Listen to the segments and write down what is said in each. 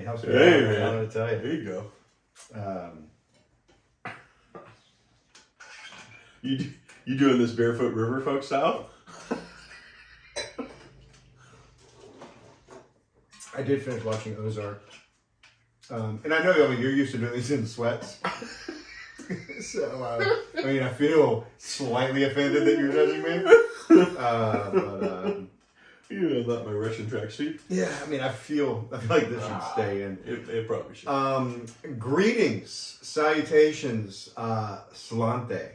helps me Hey, out, man. I'm going to tell you. There you go. You doing this Barefoot River folk style? I did finish watching Ozark. And I know, you're used to doing these in sweats. So, I feel slightly offended that you're judging me. You know, not my Russian tracksuit. Yeah, I feel like this should stay in. It probably should. Greetings, salutations, Salante.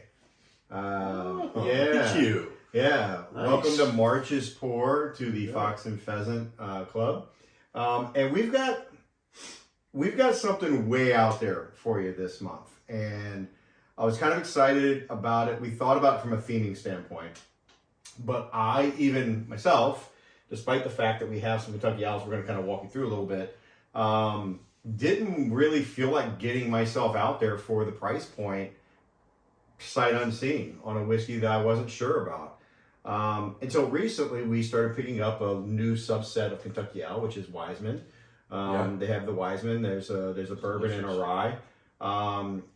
Look at you. Yeah. Nice. Welcome to March's Pour to the Fox and Pheasant Club. And we've got something way out there for you this month. And I was kind of excited about it. We thought about it from a theming standpoint. But I, even myself, despite the fact that we have some Kentucky Owls we're going to kind of walk you through a little bit, didn't really feel like getting myself out there for the price point sight unseen on a whiskey that I wasn't sure about. Until recently, we started picking up a new subset of Kentucky Owl, which is Wiseman. They have the Wiseman. There's a bourbon and a rye.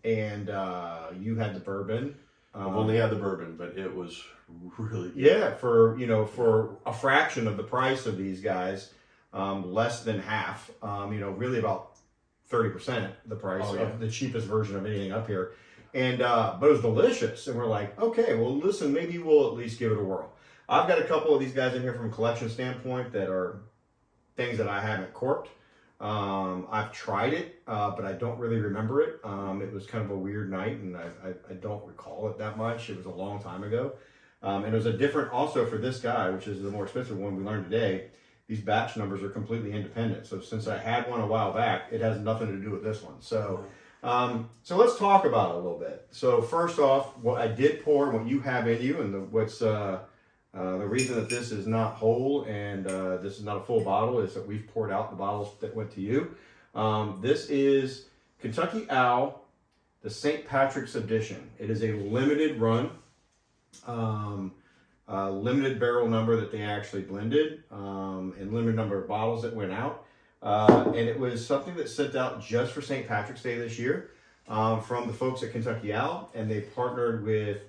And you had the bourbon. I've only had the bourbon, but it was really good. Yeah, for a fraction of the price of these guys, less than half, really about 30% the price of the cheapest version of anything up here. And but it was delicious, and we're like, okay, well, listen, maybe we'll at least give it a whirl. I've got a couple of these guys in here from a collection standpoint that are things that I haven't corked. I've tried it, but I don't really remember it. It was kind of a weird night, and I don't recall it that much. It was a long time ago. And it was a different, also for this guy, which is the more expensive one we learned today, these batch numbers are completely independent. So since I had one a while back, it has nothing to do with this one. So let's talk about it a little bit. So first off, what I did pour, what you have in you, and the reason that this is not whole and this is not a full bottle is that we've poured out the bottles that went to you. This is Kentucky Owl, the St. Patrick's edition. It is a limited run, limited barrel number that they actually blended, and limited number of bottles that went out. And it was something that sent out just for St. Patrick's Day this year from the folks at Kentucky Owl, and they partnered with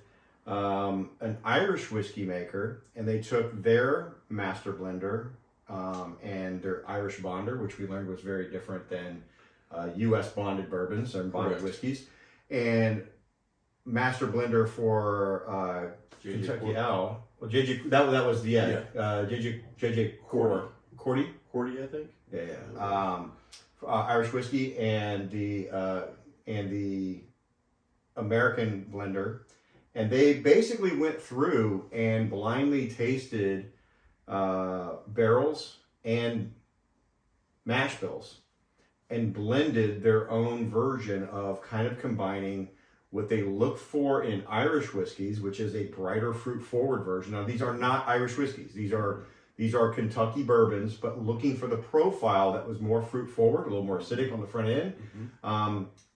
an Irish whiskey maker, and they took their master blender and their Irish bonder, which we learned was very different than U.S. bonded bourbons and bonded whiskeys, and master blender for Kentucky Owl. Well, JJ, that was JJ Cordy, I think. Yeah. Irish whiskey and the American blender. And they basically went through and blindly tasted barrels and mash bills and blended their own version of kind of combining what they look for in Irish whiskeys, which is a brighter fruit forward version. Now, these are not Irish whiskeys. These are Kentucky bourbons, but looking for the profile that was more fruit forward, a little more acidic on the front end,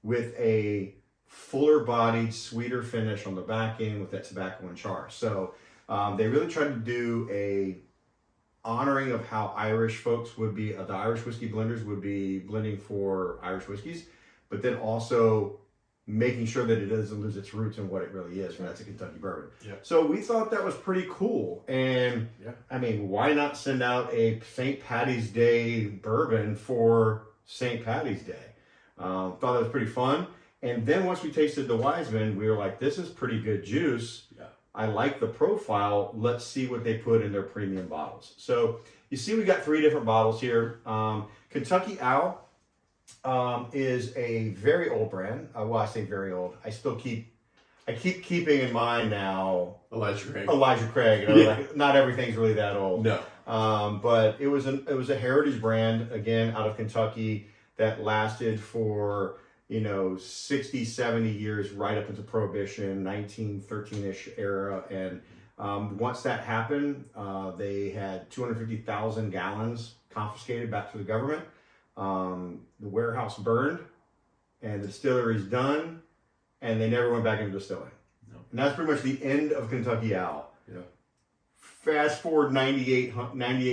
with a fuller bodied, sweeter finish on the back end with that tobacco and char. So they really tried to do a honoring of how Irish folks would be, the Irish whiskey blenders would be blending for Irish whiskeys, but then also making sure that it doesn't lose its roots in what it really is, and that's a Kentucky bourbon. Yeah. So we thought that was pretty cool. And why not send out a St. Patty's Day bourbon for St. Patty's Day? Thought that was pretty fun. And then once we tasted the Wiseman, we were like, this is pretty good juice. Yeah. I like the profile. Let's see what they put in their premium bottles. So you see we got 3 different bottles here. Kentucky Owl is a very old brand. Well, I say very old. I keep keeping in mind now Elijah Craig. Like, not everything's really that old. No. But it was a heritage brand, again, out of Kentucky that lasted for 60, 70 years, right up into Prohibition, 1913-ish era. And once that happened, they had 250,000 gallons confiscated back to the government. The warehouse burned, and the distillery's done, and they never went back into distilling. No. And that's pretty much the end of Kentucky Owl. Yeah. Fast forward 98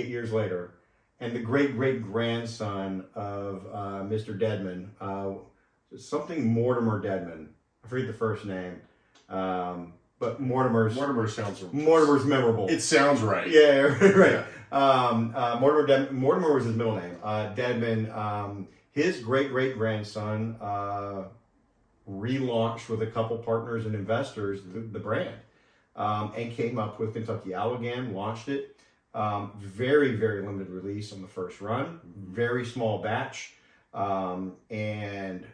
years later, and the great-great-grandson of Mr. Deadman, something Mortimer Deadman. I forget the first name, but Mortimer's memorable. It sounds right. Yeah, right. Yeah. Mortimer was his middle name. Deadman, his great-great-grandson relaunched with a couple partners and investors the brand, and came up with Kentucky Owl again, launched it. Very, very limited release on the first run, very small batch, and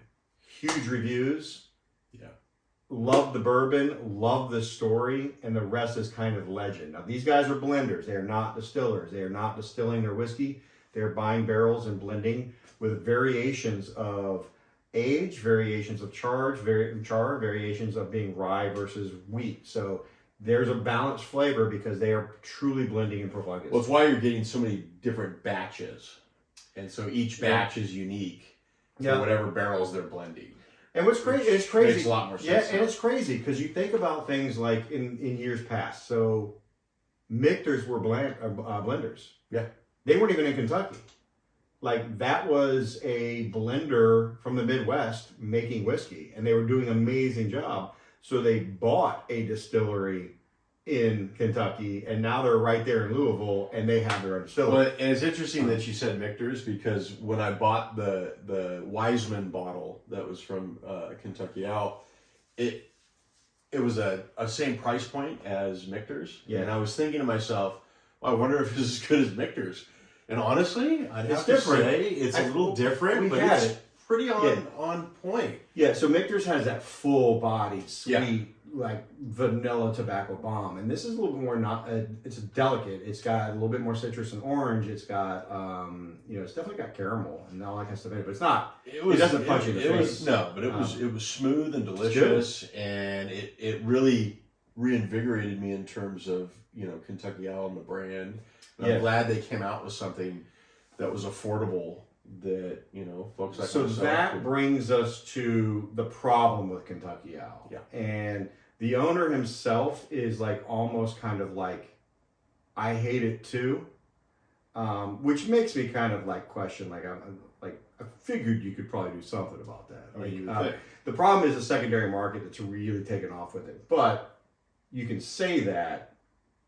huge reviews. Yeah. Love the bourbon, love the story, and the rest is kind of legend. Now, these guys are blenders. They are not distillers. They are not distilling their whiskey. They're buying barrels and blending with variations of age, variations of char, variations of being rye versus wheat. So there's a balanced flavor because they are truly blending in profundus. Well, it's why you're getting so many different batches. And so each batch is unique to whatever barrels they're blending. And what's crazy, it's crazy. Makes a lot more sense. Yeah, and it's crazy because you think about things like in years past. So Michter's were blenders. Yeah. They weren't even in Kentucky. Like, that was a blender from the Midwest making whiskey, and they were doing an amazing job. So they bought a distillery in Kentucky, and now they're right there in Louisville, and they have their own distillery. Well, and it's interesting that you said Michter's, because when I bought the Wiseman bottle that was from Kentucky Owl, it was a same price point as Michter's. Yeah. And I was thinking to myself, well, I wonder if it's as good as Michter's. And honestly, I'd have different. to say it's a little different, but it's pretty on point. Yeah, so Michter's has that full-bodied, sweet, like vanilla tobacco bomb, and this is a little bit more it's delicate. It's got a little bit more citrus and orange. It's got it's definitely got caramel and all that kind of stuff in it, but it's not. It doesn't punch you in the face. It was smooth and delicious, and it really reinvigorated me in terms of Kentucky Owl and the brand. And I'm glad they came out with something that was affordable, that folks like myself. So that brings us to the problem with Kentucky Owl. Yeah. And the owner himself is like almost kind of like, I hate it too, which makes me kind of like question, like I figured you could probably do something about that. The problem is the secondary market that's really taken off with it. But you can say that,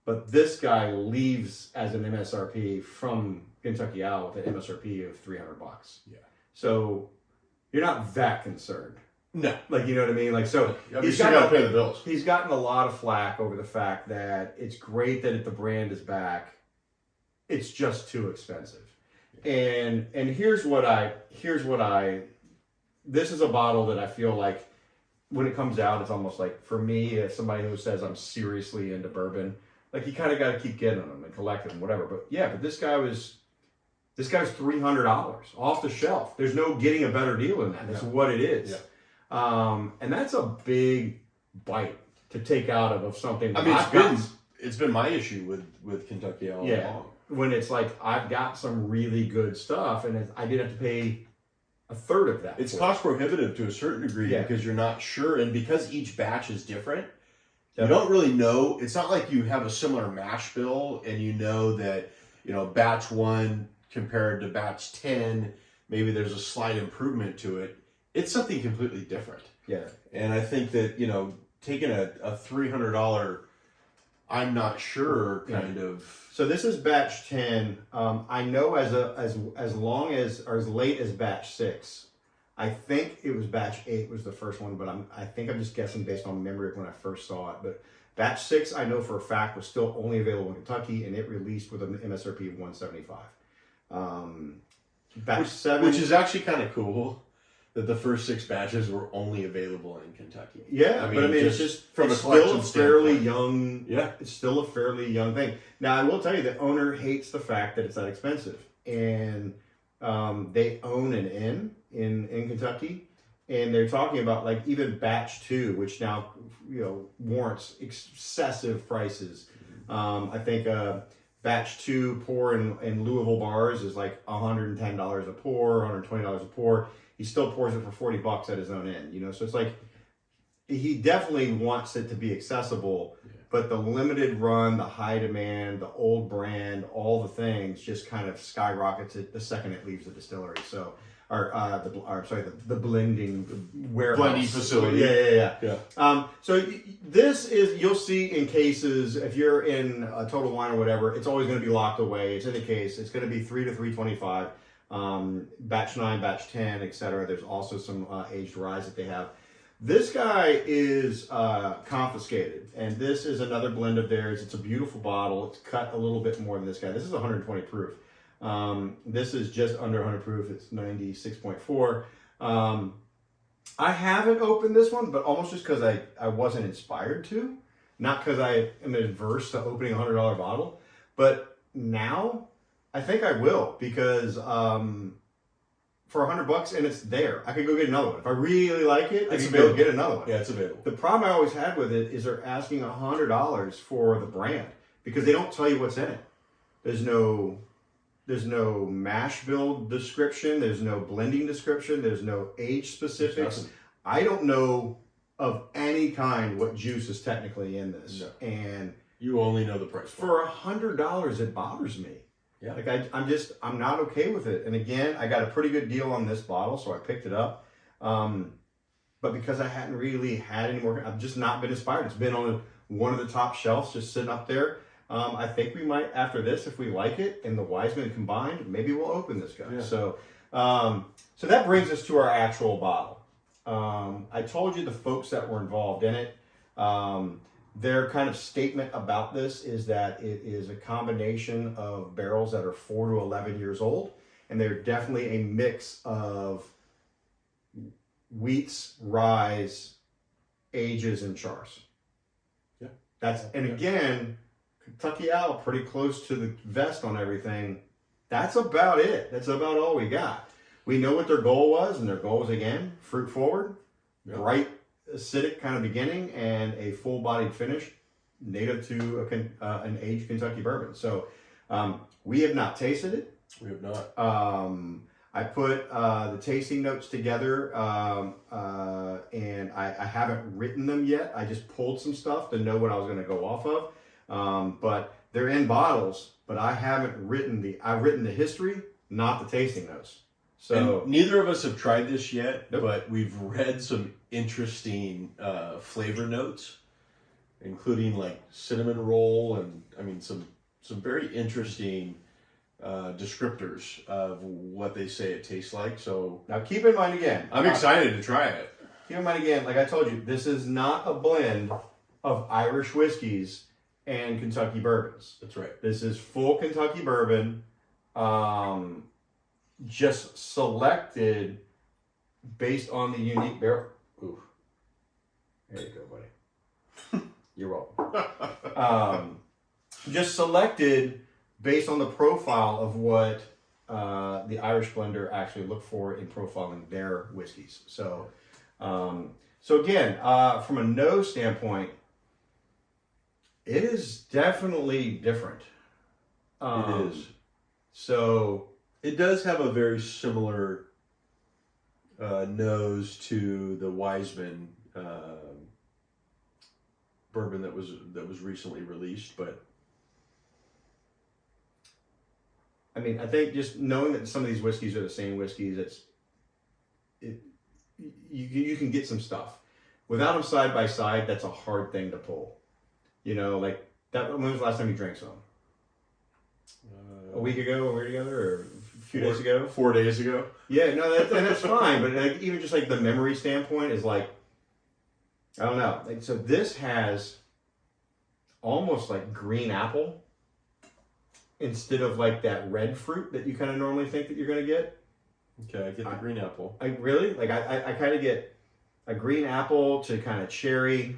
but this guy leaves as an MSRP from Kentucky Owl with an MSRP of $300. Yeah. So you're not that concerned. No. Like, you know what I mean? Like, so he's got to pay the bills. He's gotten a lot of flack over the fact that it's great that the brand is back. It's just too expensive. And here's what I this is a bottle that I feel like when it comes out, it's almost like, for me, as somebody who says I'm seriously into bourbon, like, you kind of got to keep getting them and collecting them, whatever. But this guy was $300 off the shelf. There's no getting a better deal than that. That's what it is. Yeah. And that's a big bite to take out of something. I mean, it's been my issue with Kentucky Owl. Yeah. When it's like, I've got some really good stuff, and I didn't have to pay a third of that. It's cost prohibitive to a certain degree because you're not sure, and because each batch is different. You don't really know. It's not like you have a similar mash bill and you know that, batch 1 compared to batch 10, maybe there's a slight improvement to it. It's something completely different. Yeah. And I think that, taking a $300, I'm not sure kind of. So this is batch 10. I know as long as, or as late as batch 6. I think it was batch 8 was the first one, but I think I'm just guessing based on memory of when I first saw it. But batch 6, I know for a fact, was still only available in Kentucky, and it released with an MSRP of $175. Batch 7, which is actually kind of cool that the first 6 batches were only available in Kentucky. Yeah, it's just from it's a collection still a fairly standpoint. young. Yeah, it's still a fairly young thing. Now, I will tell you, the owner hates the fact that it's that expensive, and they own an inn in Kentucky, and they're talking about like even batch 2, which now warrants excessive prices. I think batch 2 pour in Louisville bars is like $110 a pour, $120 a pour. He still pours it for $40 at his own inn, so it's like he definitely wants it to be accessible, but the limited run, the high demand, the old brand, all the things just kind of skyrockets it the second it leaves the distillery. So the blending warehouse. Blending facility. Yeah. So this is, you'll see in cases, if you're in a Total Wine or whatever, it's always going to be locked away. It's in the case. It's going to be 3 to 325, batch 9, batch 10, etc. There's also some aged rye that they have. This guy is confiscated, and this is another blend of theirs. It's a beautiful bottle. It's cut a little bit more than this guy. This is 120 proof. This is just under 100 proof. It's 96.4. I haven't opened this one, but almost just because I wasn't inspired to. Not because I am adverse to opening a $100 bottle. But now, I think I will, because for $100 and it's there, I could go get another one. If I really like it, I can go get another one. Yeah, it's available. The problem I always had with it is they're asking $100 for the brand because they don't tell you what's in it. There's no mash bill description. There's no blending description. There's no age specifics. I don't know of any kind what juice is technically in this. No. And you only know the price. For $100, it bothers me. Yeah. Like I'm not okay with it. And again, I got a pretty good deal on this bottle, so I picked it up. But because I hadn't really had any more, I've just not been inspired. It's been on one of the top shelves, just sitting up there. I think we might, after this, if we like it and the Wiseman combined, maybe we'll open this guy. Yeah. So that brings us to our actual bottle. I told you the folks that were involved in it. Their kind of statement about this is that it is a combination of barrels that are 4 to 11 years old, and they're definitely a mix of wheats, ryes, ages, and chars. Yeah. Again, Kentucky Owl, pretty close to the vest on everything. That's about it. That's about all we got. We know what their goal was, and their goal was, again, fruit forward, bright, acidic kind of beginning, and a full-bodied finish native to an aged Kentucky bourbon. So we have not tasted it. We have not. I put the tasting notes together, and I haven't written them yet. I just pulled some stuff to know what I was going to go off of. But they're in bottles, but I haven't written I've written the history, not the tasting notes. So and neither of us have tried this yet, Nope. But we've read some interesting flavor notes, including like cinnamon roll and some very interesting descriptors of what they say it tastes like. So now keep in mind again, I'm excited to try it. Keep in mind again, like I told you, this is not a blend of Irish whiskeys and Kentucky bourbons. That's right. This is full Kentucky bourbon, just selected based on the unique barrel. Ooh. There you go, buddy. You're welcome. Just selected based on the profile of what the Irish blender actually looked for in profiling their whiskeys. So again, from a nose standpoint, it is definitely different. It is. So it does have a very similar nose to the Wiseman bourbon that was recently released, but I mean, I think just knowing that some of these whiskeys are the same whiskeys, you can get some stuff. Without them side by side, that's a hard thing to pull. You know, like that. When was the last time you drank some? A week ago, or a few days ago? 4 days ago. Yeah, no, that's fine. But like, even just like the memory standpoint is like, I don't know. Like, so this has almost like green apple instead of like that red fruit that you kind of normally think that you're going to get. Okay, I get the green apple. I really like. I kind of get a green apple to kind of cherry.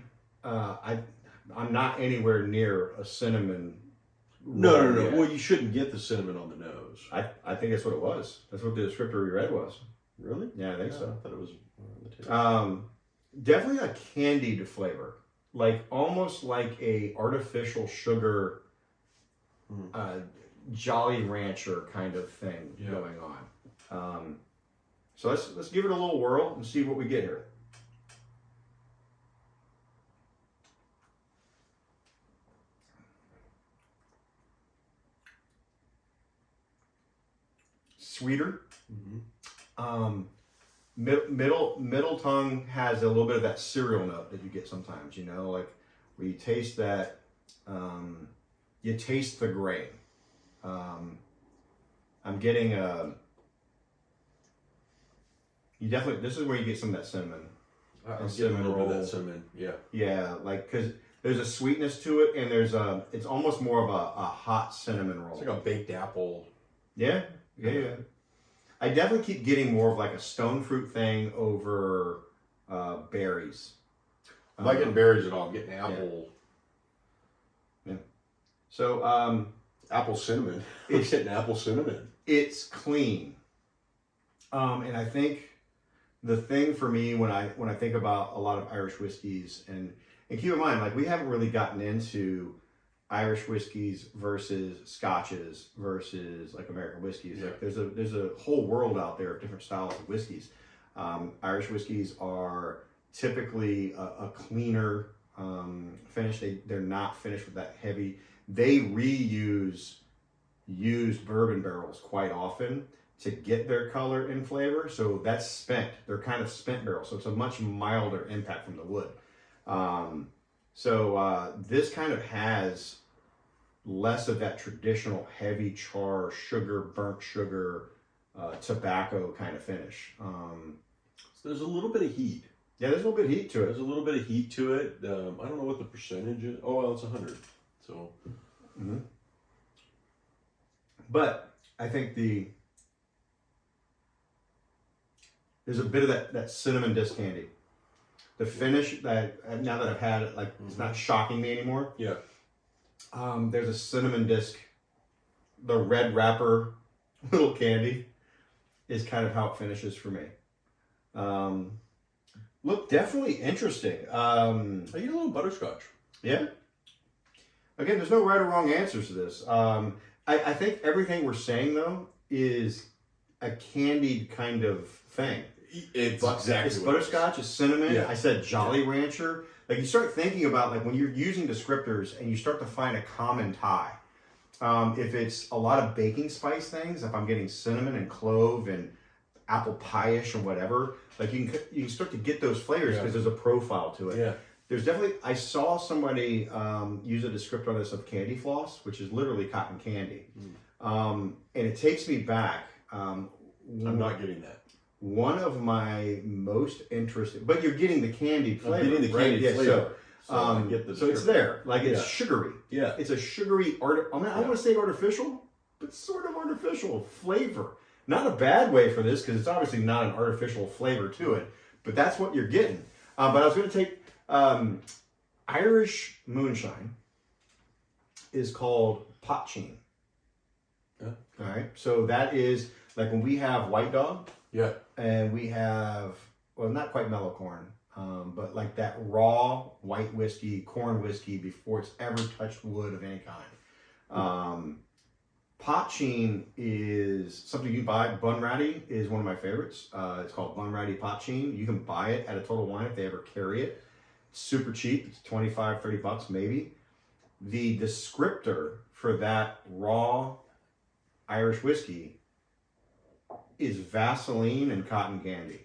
I'm not anywhere near a cinnamon. No. Well, you shouldn't get the cinnamon on the nose. I think that's what it was. That's what the descriptor we read was. Really? Yeah, I think so. I thought it was on the table. Definitely a candied flavor, like almost like a artificial sugar, Jolly Rancher kind of thing going on. So let's give it a little whirl and see what we get here. Sweeter. Middle tongue has a little bit of that cereal note that you get sometimes, like where you taste that, you taste the grain. I'm getting this is where you get some of that cinnamon. I'm getting a little bit of that cinnamon, yeah. Yeah, like, because there's a sweetness to it, and it's almost more of a hot cinnamon roll. It's like a baked apple. Yeah. I definitely keep getting more of like a stone fruit thing over berries. I'm not getting berries at all. I'm getting apple. Yeah. So apple cinnamon. It's getting apple cinnamon. It's clean, and I think the thing for me when I think about a lot of Irish whiskeys, and keep in mind, like, we haven't really gotten into Irish whiskeys versus Scotches versus like American whiskeys. Yeah. Like, there's a whole world out there of different styles of whiskeys. Irish whiskeys are typically a cleaner finish. They're not finished with that heavy. They reuse used bourbon barrels quite often to get their color and flavor. So that's spent. They're kind of spent barrels. So it's a much milder impact from the wood. So this kind of has less of that traditional heavy char, burnt sugar, tobacco kind of finish. So there's a little bit of heat. Yeah, there's a little bit of heat to it. There's a little bit of heat to it. I don't know what the percentage is. Oh, well, it's 100. So. Mm-hmm. But I think there's a bit of that cinnamon disc candy. The finish that now that I've had it, like, it's not shocking me anymore. Yeah. There's a cinnamon disc. The red wrapper little candy is kind of how it finishes for me. Look, definitely interesting. I get a little butterscotch. Yeah. Again, there's no right or wrong answers to this. I think everything we're saying, though, is a candied kind of thing. It's exactly it's butterscotch, it's cinnamon. Yeah. I said Jolly Rancher. Like, you start thinking about, like, when you're using descriptors and you start to find a common tie. If it's a lot of baking spice things, if I'm getting cinnamon and clove and apple pie-ish or whatever, like, you can start to get those flavors because there's a profile to it. Yeah. There's definitely, I saw somebody use a descriptor on this of candy floss, which is literally cotton candy. And it takes me back. I'm not getting that. One of my most interesting, but you're getting the candied flavor. I'm getting the candied flavor. So it's there. Like, it's sugary. Yeah. It's a sugary, I want to say artificial, but sort of artificial flavor. Not a bad way for this, because it's obviously not an artificial flavor to it, but that's what you're getting. But I was going to take Irish moonshine is called potchine. Yeah. All right. So that is like when we have White Dog. Yeah. And we have, well, not quite mellow corn, but like that raw white whiskey, corn whiskey before it's ever touched wood of any kind. Potchine is something you buy. Bunratty is one of my favorites. It's called Bunratty Potchine. You can buy it at a Total Wine if they ever carry it. It's super cheap. It's $25-$30 maybe. The descriptor for that raw Irish whiskey is Vaseline and cotton candy.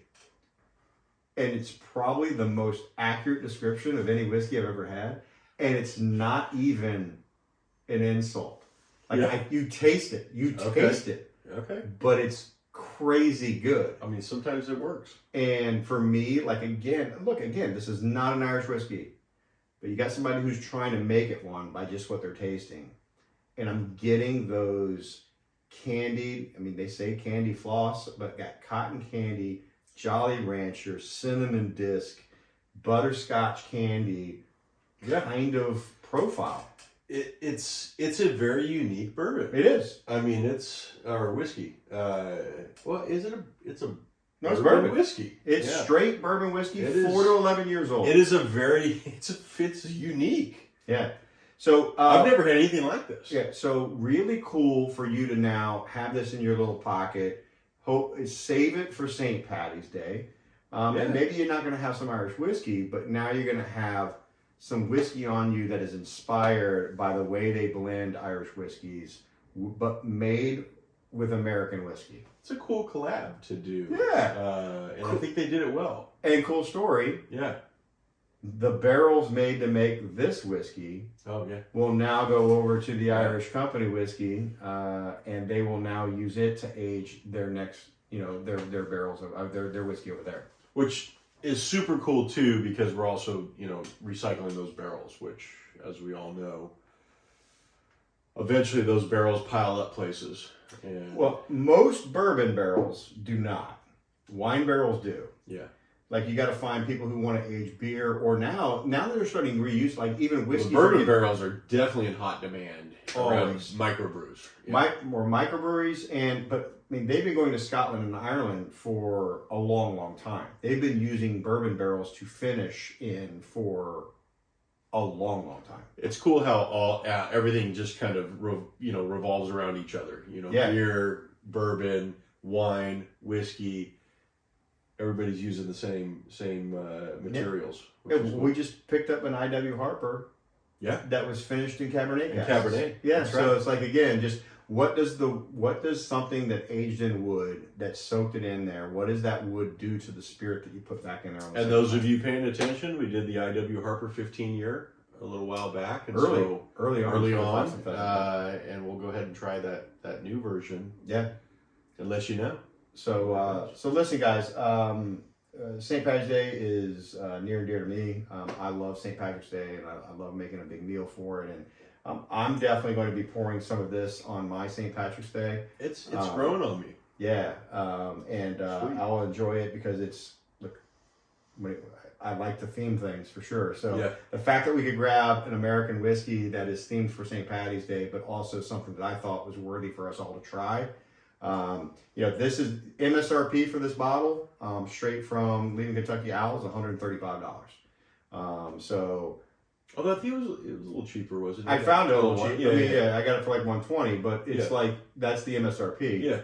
And it's probably the most accurate description of any whiskey I've ever had. And it's not even an insult. Like, you taste it. You taste it. Okay. But it's crazy good. I mean, sometimes it works. And for me, like, again, this is not an Irish whiskey. But you got somebody who's trying to make it one by just what they're tasting. And I'm getting those candied, I mean, they say candy floss, but got cotton candy, Jolly Rancher, cinnamon disc, butterscotch candy kind of profile. It's a very unique bourbon. It is. I mean, it's our whiskey. Well, is it it's it's bourbon whiskey. It's straight bourbon whiskey, it 4 to 11 years old. It is it's unique. Yeah. So I've never had anything like this. Yeah. So really cool for you to now have this in your little pocket. Save it for St. Patty's Day. And maybe you're not going to have some Irish whiskey, but now you're going to have some whiskey on you that is inspired by the way they blend Irish whiskeys, but made with American whiskey. It's a cool collab to do. Yeah. And I think they did it well. And cool story, Yeah. the barrels made to make this whiskey Oh, yeah. will now go over to the Irish Company whiskey, and they will now use it to age their next, their barrels of their whiskey over there. Which is super cool too, because we're also, recycling those barrels, which, as we all know, eventually those barrels pile up places. And Well, most bourbon barrels do not. Wine barrels do. yeah. Like you got to find people who want to age beer, or now they're starting to reuse, like even whiskey. Bourbon barrels are definitely in hot demand around Always. microbrews. Yeah. More microbreweries, but I mean they've been going to Scotland and Ireland for a long, long time. They've been using bourbon barrels to finish in for a long, long time. It's cool how everything just kind of revolves around each other. Yeah. Beer, bourbon, wine, whiskey. Everybody's using the same materials. Yeah, Which is we just picked up an IW Harper. Yeah. That was finished in Cabernet. In casks. Cabernet. Yeah. That's So right. it's like again, just what does something that aged in wood that soaked it in there? What does that wood do to the spirit that you put back in there? On the And those of you paying attention, we did the IW Harper 15-year a little while back, and early early on, on, and we'll go ahead and try that new version. yeah. And let you know. So listen, guys. St. Patrick's Day is near and dear to me. I love St. Patrick's Day, and I love making a big meal for it. And I'm definitely going to be pouring some of this on my St. Patrick's Day. It's grown on me. Yeah, and I'll enjoy it because I like to theme things for sure. So Yeah. the fact that we could grab an American whiskey that is themed for St. Patty's Day, but also something that I thought was worthy for us all to try. This is MSRP for this bottle, straight from Leaving Kentucky Owls, $135. Although I think it was a little cheaper, wasn't it? I found it a little cheap. Yeah. I got it for like $120, but it's like that's the MSRP. Yeah.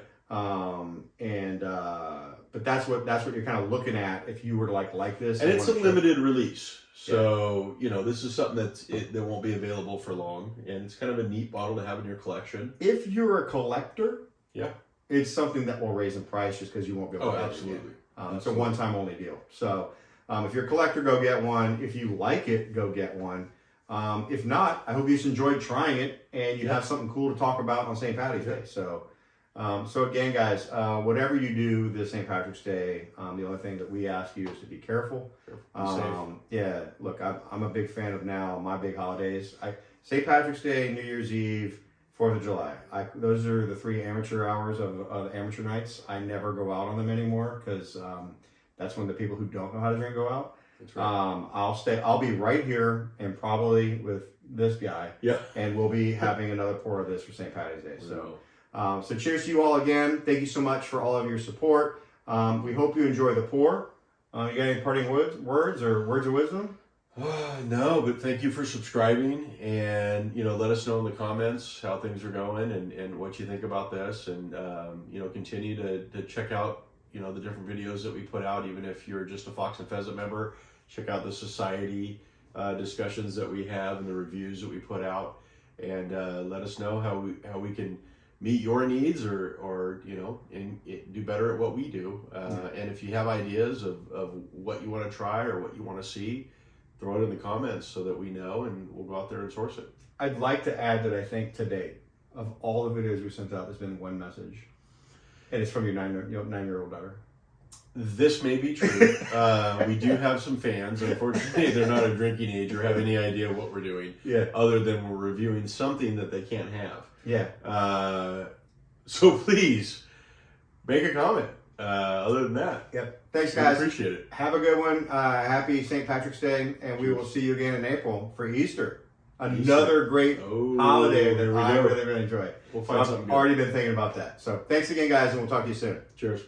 But that's what you're kind of looking at if you were to like this. And it's a wanna try- limited release. So, this is something that won't be available for long. And it's kind of a neat bottle to have in your collection. If you're a collector, Yeah. it's something that will raise in price just because you won't be able to get it absolutely. again. It's a one-time only deal. So if you're a collector, go get one. If you like it, go get one. If not, I hope you just enjoyed trying it and you have something cool to talk about on St. Patty's Day. So again, guys, whatever you do this St. Patrick's Day, the only thing that we ask you is to be careful. Be safe. Yeah, look, I'm a big fan of now my big holidays. St. Patrick's Day, New Year's Eve, 4th of July. Those are the 3 amateur hours of amateur nights. I never go out on them anymore because that's when the people who don't know how to drink go out. That's right. I'll be right here and probably with this guy. Yeah. And we'll be having another pour of this for St. Patty's Day. So cheers to you all again. Thank you so much for all of your support. We hope you enjoy the pour. You got any parting words or words of wisdom? No, but thank you for subscribing, and let us know in the comments how things are going and what you think about this, and continue to check out the different videos that we put out. Even if you're just a Fox and Pheasant member, check out the society discussions that we have and the reviews that we put out, and let us know how we can meet your needs or do better at what we do. And if you have ideas of what you want to try or what you want to see, throw it in the comments so that we know, and we'll go out there and source it. I'd like to add that I think to date, of all the videos we sent out, there's been one message, and it's from your 9-year-old daughter. This may be true. We do have some fans. Unfortunately, they're not a drinking age or have any idea what we're doing. Yeah. Other than we're reviewing something that they can't have. Yeah. So please make a comment. Other than that, Yep. Thanks, we guys. appreciate it. Have a good one. Happy St. Patrick's Day, and we will see you again in April for Easter. Another great holiday that I really enjoy. We'll So find I've something good. already been thinking about that. So thanks again, guys, and we'll talk to you soon. Cheers.